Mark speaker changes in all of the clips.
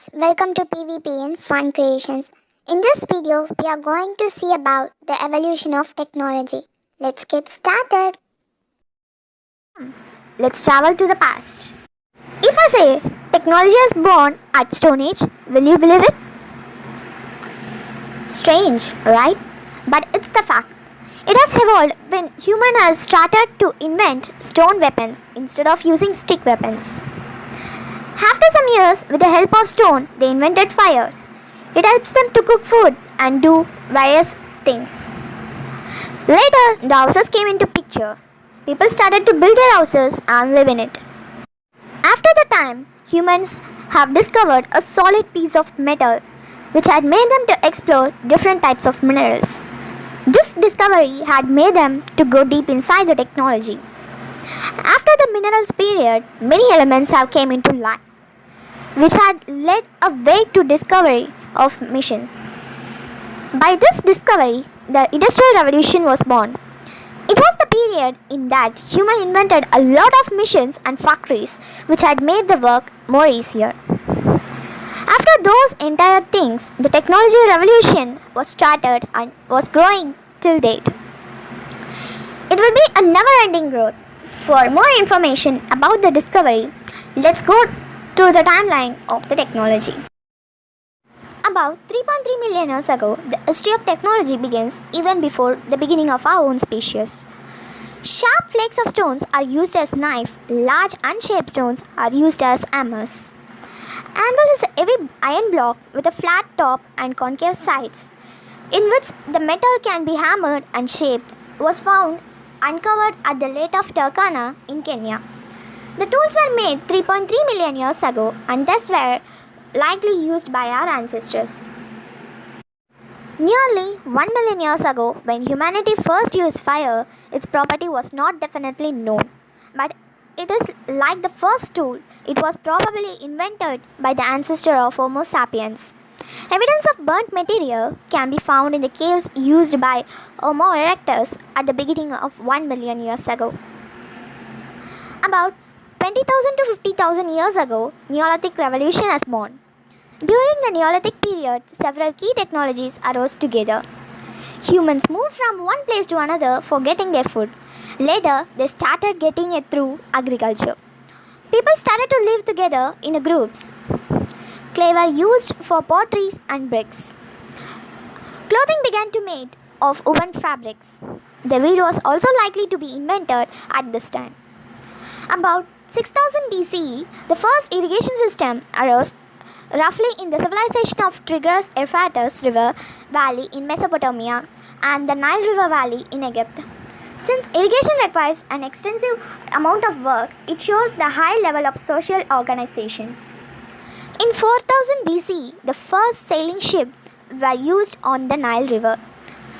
Speaker 1: guys, welcome to PvP and Fun Creations. In this video, we are going to see about the evolution of technology. Let's get started.
Speaker 2: Let's travel to the past. If I say technology is born at Stone Age, will you believe it? Strange, right? But it's the fact. It has evolved when human has started to invent stone weapons instead of using stick weapons. After some years, with the help of stone, they invented fire. It helps them to cook food and do various things. Later, the houses came into picture. People started to build their houses and live in it. After the time, humans have discovered a solid piece of metal which had made them to explore different types of minerals. This discovery had made them to go deep inside the technology. After the minerals period, many elements have came into light, which had led a way to discovery of machines. By this discovery, the Industrial Revolution was born. It was the period in that human invented a lot of machines and factories which had made the work more easier. After those entire things, the technology revolution was started and was growing till date. It will be a never-ending growth. For more information about the discovery, let's go to the timeline of the technology. About 3.3 million years ago, the history of technology begins even before the beginning of our own species. Sharp flakes of stones are used as knife, large unshaped stones are used as hammers. Anvil is a heavy iron block with a flat top and concave sides, in which the metal can be hammered and shaped, was found uncovered at the Lake of Turkana in Kenya. The tools were made 3.3 million years ago and thus were likely used by our ancestors. Nearly 1 million years ago, when humanity first used fire, its property was not definitely known. But it is like the first tool, it was probably invented by the ancestor of Homo sapiens. Evidence of burnt material can be found in the caves used by Homo erectus at the beginning of 1 million years ago. About 20,000 to 50,000 years ago, Neolithic Revolution was born. During the Neolithic period, several key technologies arose together. Humans moved from one place to another for getting their food. Later, they started getting it through agriculture. People started to live together in groups. Clay were used for pottery and bricks. Clothing began to be made of woven fabrics. The wheel was also likely to be invented at this time. About 6000 BCE, the first irrigation system arose roughly in the civilization of Tigris-Euphrates River Valley in Mesopotamia and the Nile River Valley in Egypt. Since irrigation requires an extensive amount of work, it shows the high level of social organization. In 4000 BC, the first sailing ships were used on the Nile River.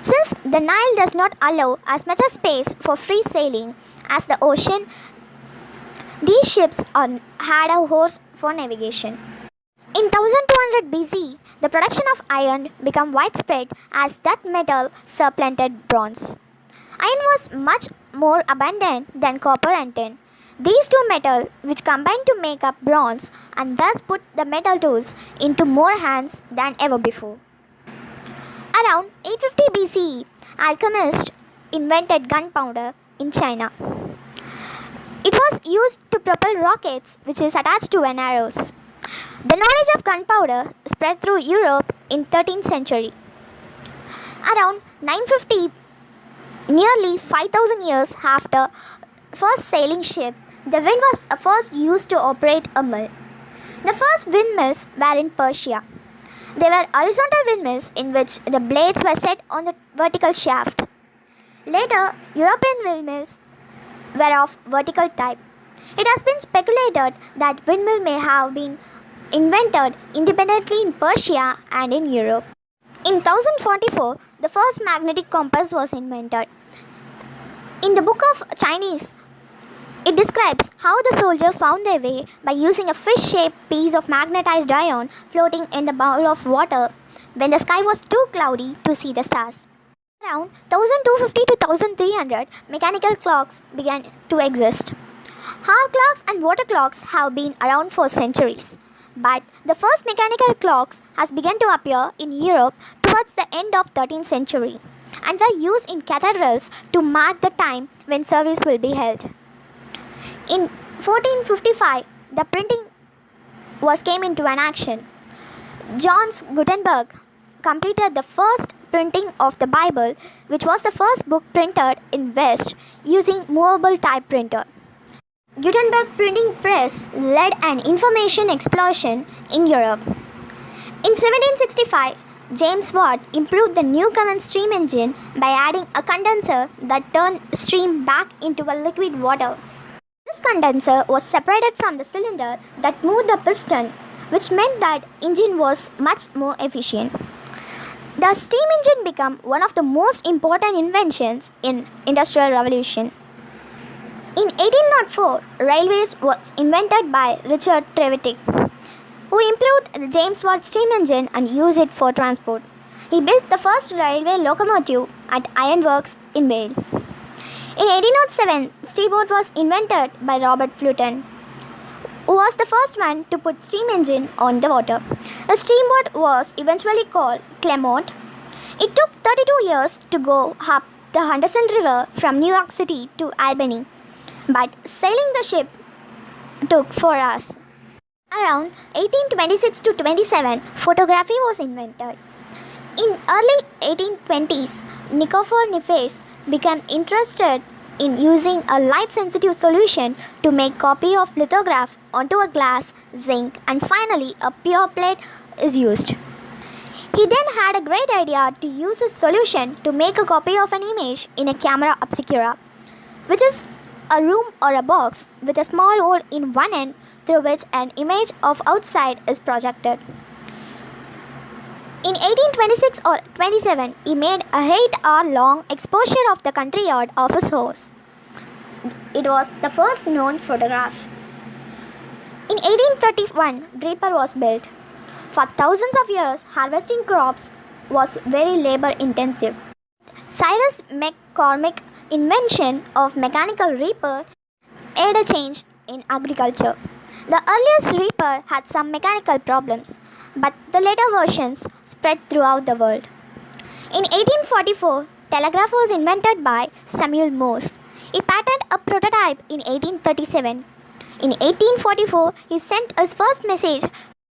Speaker 2: Since the Nile does not allow as much space for free sailing as the ocean, these ships had a horse for navigation. In 1200 BC, the production of iron became widespread as that metal supplanted bronze. Iron was much more abundant than copper and tin. These two metals, which combined to make up bronze, and thus put the metal tools into more hands than ever before. Around 850 BCE, alchemists invented gunpowder in China. It was used to propel rockets, which is attached to an arrows. The knowledge of gunpowder spread through Europe in 13th century. Around 950, nearly 5,000 years after first sailing ship, the wind was first used to operate a mill. The first windmills were in Persia. They were horizontal windmills in which the blades were set on the vertical shaft. Later, European windmills were of vertical type. It has been speculated that windmill may have been invented independently in Persia and in Europe. In 1044, the first magnetic compass was invented. In the book of Chinese, it describes how the soldier found their way by using a fish-shaped piece of magnetized iron floating in the bowl of water when the sky was too cloudy to see the stars. Around 1250 to 1300, mechanical clocks began to exist. Hall clocks and water clocks have been around for centuries. but The first mechanical clocks has begun to appear in Europe towards the end of 13th century and were used in cathedrals to mark the time when service will be held. In 1455, the printing came into an action. Johannes Gutenberg completed the first printing of the Bible, which was the first book printed in West using movable type printer. Gutenberg printing press led an information explosion in Europe. In 1765, James Watt improved the Newcomen steam engine by adding a condenser that turned steam back into a liquid water. This condenser was separated from the cylinder that moved the piston, which meant that engine was much more efficient. The steam engine became one of the most important inventions in Industrial Revolution. In 1804, railways was invented by Richard Trevithick, who improved the James Watt steam engine and used it for transport. He built the first railway locomotive at Ironworks in Wales. In 1807, steamboat was invented by Robert Fulton, who was the first one to put steam engine on the water. The steamboat was eventually called Clermont. It took 32 years to go up the Hudson River from New York City to Albany, but sailing the ship took 4 hours. Around 1826 to 27, photography was invented. In early 1820s, Nikifor Niepce became interested in using a light-sensitive solution to make copy of lithograph onto a glass, zinc, and finally a pure plate is used. He then had a great idea to use this solution to make a copy of an image in a camera obscura, which is a room or a box with a small hole in one end through which an image of outside is projected. In 1826 or 27, he made a 8-hour-long exposure of the country yard of his house. It was the first known photograph. In 1831, draper was built. For thousands of years, harvesting crops was very labor-intensive. Cyrus McCormick's invention of mechanical reaper made a change in agriculture. The earliest reaper had some mechanical problems, but the later versions spread throughout the world. In 1844, telegraph was invented by Samuel Morse. He patented a prototype in 1837. In 1844, he sent his first message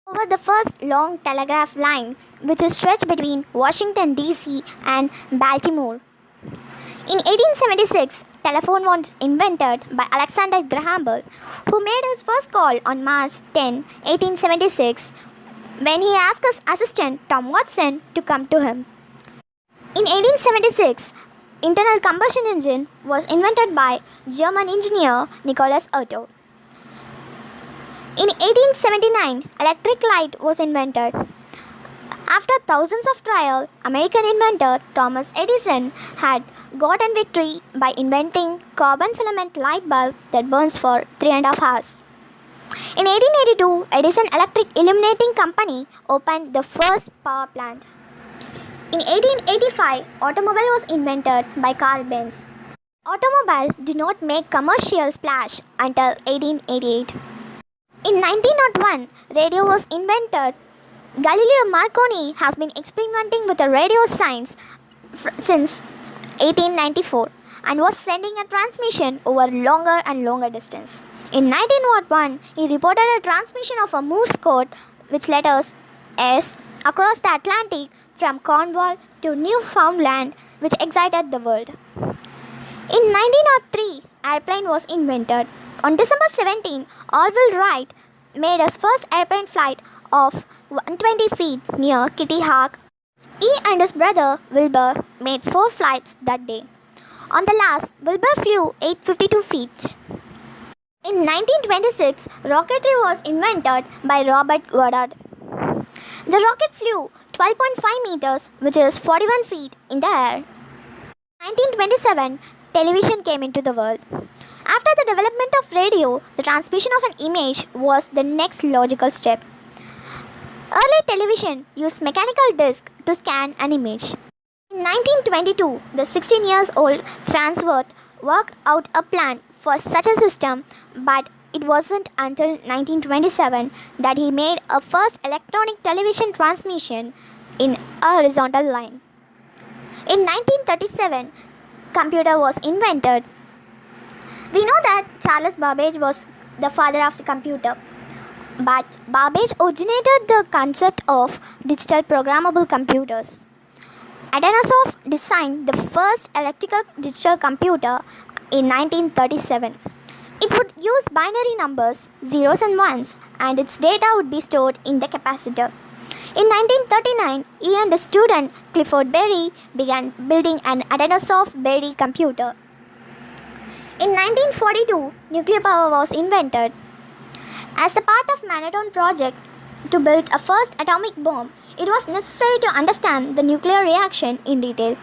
Speaker 2: over the first long telegraph line, which is stretched between Washington, D.C. and Baltimore. In 1876, telephone was invented by Alexander Graham Bell, who made his first call on March 10, 1876, when he asked his assistant Tom Watson to come to him. In 1876, internal combustion engine was invented by German engineer Nicholas Otto. In 1879, electric light was invented. After thousands of trials, American inventor Thomas Edison had gotten victory by inventing carbon filament light bulb that burns for 3.5 hours. In 1882, Edison Electric Illuminating Company opened the first power plant. In 1885, automobile was invented by Carl Benz. Automobile did not make commercial splash until 1888. In 1901, radio was invented. Galileo Marconi has been experimenting with the radio science since 1894 and was sending a transmission over longer and longer distance. In 1901, he reported a transmission of a Morse code, which letters S, across the Atlantic from Cornwall to Newfoundland, which excited the world. In 1903, airplane was invented. On December 17, Orville Wright made his first airplane flight of 120 feet near Kitty Hawk. He and his brother Wilbur made 4 flights that day. On the last, Wilbur flew 852 feet. In 1926, rocketry was invented by Robert Goddard. The rocket flew 12.5 meters, which is 41 feet in the air. In 1927, television came into the world. After the development of radio, the transmission of an image was the next logical step. Early television used mechanical disc to scan an image. In 1922, the 16-year-old Farnsworth worked out a plan for such a system, but it wasn't until 1927 that he made a first electronic television transmission in a horizontal line. In 1937, computer was invented. We know that Charles Babbage was the father of the computer, but Babbage originated the concept of digital programmable computers. Atanasoff designed the first electrical digital computer in 1937. It would use binary numbers, zeros and ones, and its data would be stored in the capacitor. In 1939, he and his student Clifford Berry began building an Atanasoff-Berry computer. In 1942, nuclear power was invented. As the part of Manhattan Project to build a first atomic bomb, it was necessary to understand the nuclear reaction in detail.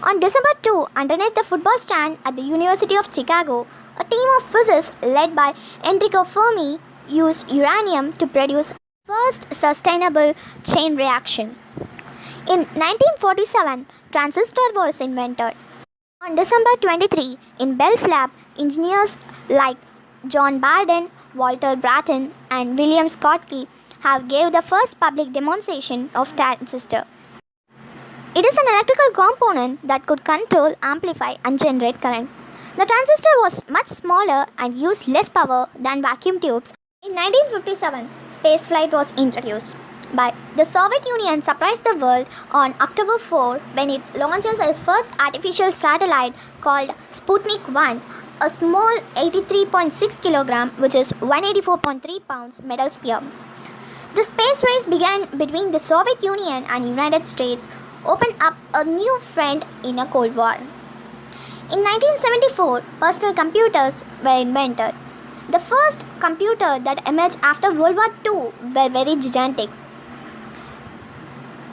Speaker 2: On December 2, underneath the football stand at the University of Chicago, a team of physicists led by Enrico Fermi used uranium to produce first sustainable chain reaction. In 1947, transistor was invented. On December 23, in Bell's lab, engineers like John Barden, Walter Brattain, and William Schottky have gave the first public demonstration of transistor. It is an electrical component that could control, amplify, and generate current. The transistor was much smaller and used less power than vacuum tubes. In 1957, spaceflight was introduced. But the Soviet Union surprised the world on October 4 when it launches its first artificial satellite called Sputnik 1, a small 83.6 kg, which is 184.3 pounds, metal sphere. The space race began between the Soviet Union and United States, opened up a new front in a Cold War. In 1974, personal computers were invented. The first computer that emerged after World War II were very gigantic.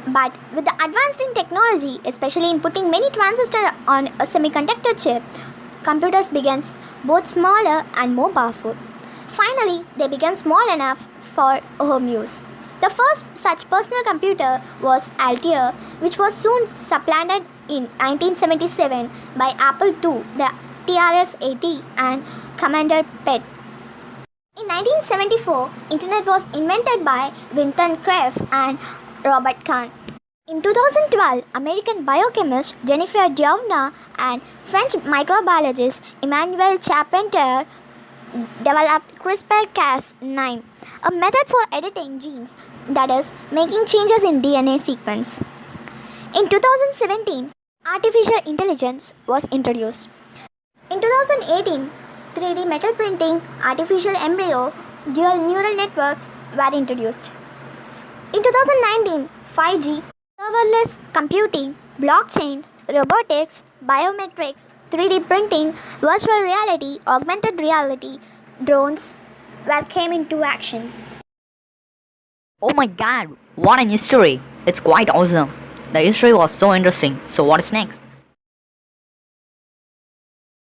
Speaker 2: But with the advanced in technology, especially in putting many transistors on a semiconductor chip, computers began both smaller and more powerful. Finally, they became small enough for home use. The first such personal computer was Altair, which was soon supplanted in 1977 by Apple II, the TRS-80 and Commander PET. In 1974, Internet was invented by Vinton Cerf and Robert Kahn. In 2012, American biochemist Jennifer Doudna and French microbiologist Emmanuel Charpentier developed CRISPR-Cas9, a method for editing genes, that is, making changes in DNA sequence. In 2017, artificial intelligence was introduced. In 2018, 3D metal printing, artificial embryo, dual neural networks were introduced. In 2019, 5G, serverless computing, blockchain, robotics, biometrics, 3D printing, virtual reality, augmented reality, drones came into action.
Speaker 3: Oh my god, what an history! It's quite awesome. The history was so interesting. So what is next?